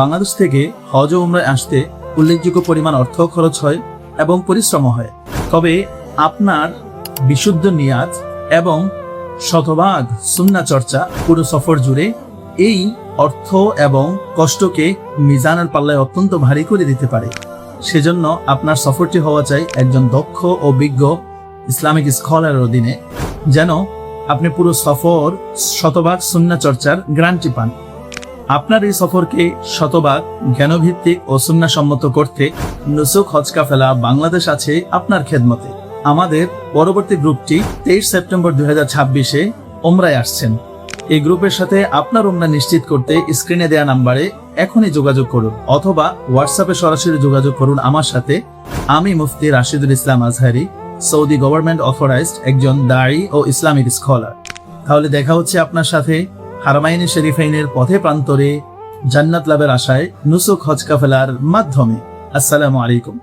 বাংলাদেশ থেকে হজ ও উমরায় আসতে উল্লেখযোগ্য পরিমাণ অর্থ খরচ হয় এবং পরিশ্রম হয়। তবে আপনার বিশুদ্ধ নিয়াত এবং শতভাগ সুন্নাহ চর্চা পুরো সফর জুড়ে এই অর্থ এবং কষ্টকে মিজানের পাল্লায় অত্যন্ত ভারী করে দিতে পারে। সেজন্য আপনার সফরটি হওয়া চাই একজন দক্ষ ও বিজ্ঞ ইসলামিক স্কলারের অধীনে, যেন আপনি পুরো সফর শতভাগ সুন্নাহ চর্চার গ্যারান্টি পান। আপনার এই সফরকে শতভাগ জ্ঞানভিত্তিক ও সুন্নাহ সম্মত করতে নুসুক হজ কাফেলা বাংলাদেশ আছে আপনার খেদমতে। আমাদের পরবর্তী গ্রুপটি 23 সেপ্টেম্বর 2026-এ ওমরায় আসছেন। এই গ্রুপের সাথে আপনার ওমরা নিশ্চিত করতে স্ক্রিনে দেওয়া নাম্বারে এখনই যোগাযোগ করুন, অথবা হোয়াটসঅ্যাপে সরাসরি যোগাযোগ করুন আমার সাথে। আমি মুফতি রাশিদুল ইসলাম আজহারি, সৌদি গভর্নমেন্ট অথরাইজড একজন দায়ী ও ইসলামিক স্কলার। তাহলে দেখা হচ্ছে আপনার সাথে হারামাইনে শরীফাইনের পথে প্রান্তরে জান্নাত লাভের আশায় নুসুক হজ কাফেলার মাধ্যমে। আসসালামু আলাইকুম।